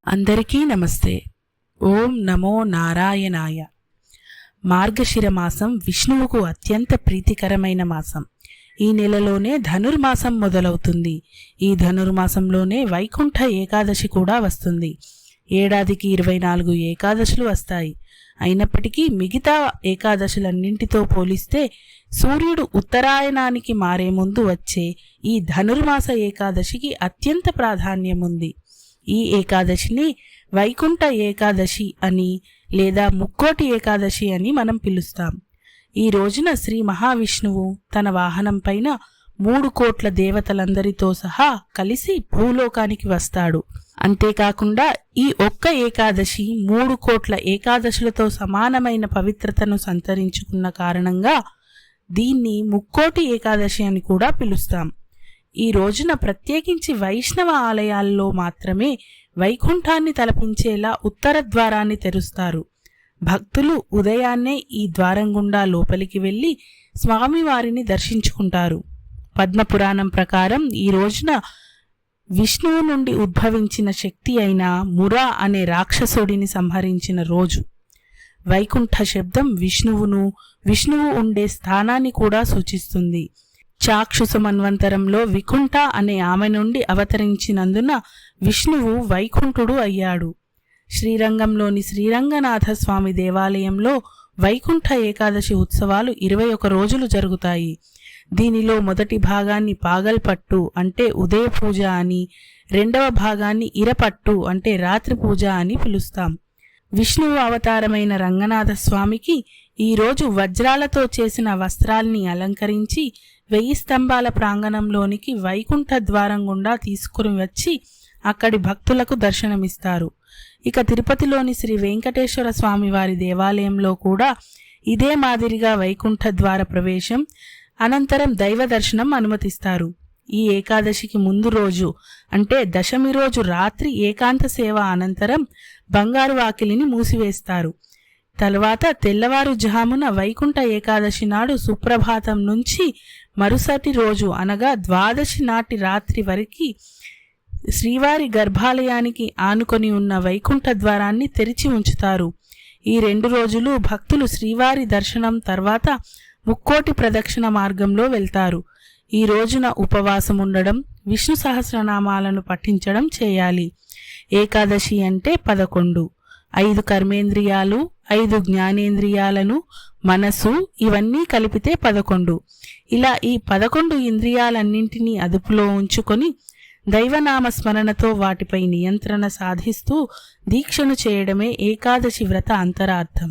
అందరికీ నమస్తే. ఓం నమో నారాయణాయ. మార్గశిర మాసం విష్ణువుకు అత్యంత ప్రీతికరమైన మాసం. ఈ నెలలోనే ధనుర్మాసం మొదలవుతుంది. ఈ ధనుర్మాసంలోనే వైకుంఠ ఏకాదశి కూడా వస్తుంది. ఏడాదికి 24 ఏకాదశులు వస్తాయి. అయినప్పటికీ మిగతా ఏకాదశులన్నింటితో పోలిస్తే సూర్యుడు ఉత్తరాయణానికి మారే ముందు వచ్చే ఈ ధనుర్మాస ఏకాదశికి అత్యంత ప్రాధాన్యం ఉంది. ఈ ఏకాదశిని వైకుంఠ ఏకాదశి అని లేదా ముక్కోటి ఏకాదశి అని మనం పిలుస్తాం. ఈ రోజున శ్రీ మహావిష్ణువు తన వాహనం పైన 3 కోట్ల దేవతలందరితో సహా కలిసి భూలోకానికి వస్తాడు. అంతేకాకుండా ఈ ఒక్క ఏకాదశి 3 కోట్ల ఏకాదశులతో సమానమైన పవిత్రతను సంతరించుకున్న కారణంగా దీన్ని ముక్కోటి ఏకాదశి అని కూడా పిలుస్తాం. ఈ రోజున ప్రత్యేకించి వైష్ణవ ఆలయాల్లో మాత్రమే వైకుంఠాన్ని తలపించేలా ఉత్తర ద్వారాన్ని తెరుస్తారు. భక్తులు ఉదయాన్నే ఈ ద్వారం గుండా లోపలికి వెళ్ళి స్వామివారిని దర్శించుకుంటారు. పద్మపురాణం ప్రకారం ఈ రోజున విష్ణువు నుండి ఉద్భవించిన శక్తి అయిన మురా అనే రాక్షసుడిని సంహరించిన రోజు. వైకుంఠ శబ్దం విష్ణువు ఉండే స్థానాన్ని కూడా సూచిస్తుంది. చాక్షుష మన్వంతరంలో వికుంఠ అనే ఆమె నుండి అవతరించినందున విష్ణువు వైకుంఠుడు అయ్యాడు. శ్రీరంగంలోని శ్రీరంగనాథ స్వామి దేవాలయంలో వైకుంఠ ఏకాదశి ఉత్సవాలు 21 రోజులు జరుగుతాయి. దీనిలో మొదటి భాగాన్ని పాగల్పట్టు అంటే ఉదయ పూజ అని, రెండవ భాగాన్ని ఇరపట్టు అంటే రాత్రి పూజ అని పిలుస్తాం. విష్ణువు అవతారమైన రంగనాథ స్వామికి ఈరోజు వజ్రాలతో చేసిన వస్త్రాల్ని అలంకరించి 1000 స్తంభాల ప్రాంగణంలోనికి వైకుంఠ ద్వారం గుండా తీసుకుని వచ్చి అక్కడి భక్తులకు దర్శనమిస్తారు. ఇక తిరుపతిలోని శ్రీ వెంకటేశ్వర స్వామి వారి దేవాలయంలో కూడా ఇదే మాదిరిగా వైకుంఠ ద్వార ప్రవేశం అనంతరం దైవ దర్శనం అనుమతిస్తారు. ఈ ఏకాదశికి ముందు రోజు అంటే దశమి రోజు రాత్రి ఏకాంత సేవ అనంతరం బంగారు వాకిలిని మూసివేస్తారు. తరువాత తెల్లవారుజామున వైకుంఠ ఏకాదశి నాడు సుప్రభాతం నుంచి మరుసటి రోజు అనగా ద్వాదశి నాటి రాత్రి వరకు శ్రీవారి గర్భాలయానికి ఆనుకొని ఉన్న వైకుంఠ ద్వారాన్ని తెరిచి ఉంచుతారు. ఈ 2 రోజులు భక్తులు శ్రీవారి దర్శనం తర్వాత ముక్కోటి ప్రదక్షిణ మార్గంలో వెళ్తారు. ఈ రోజున ఉపవాసం ఉండడం, విష్ణు సహస్రనామాలను పఠించడం చేయాలి. ఏకాదశి అంటే 11. 5 కర్మేంద్రియాలు, 5 జ్ఞానేంద్రియాలను, మనసు ఇవన్నీ కలిపితే 11. ఇలా ఈ 11 ఇంద్రియాలన్నింటినీ అదుపులో ఉంచుకొని దైవనామ స్మరణతో వాటిపై నియంత్రణ సాధిస్తూ దీక్షను చేయడమే ఏకాదశి వ్రత అంతరార్థం.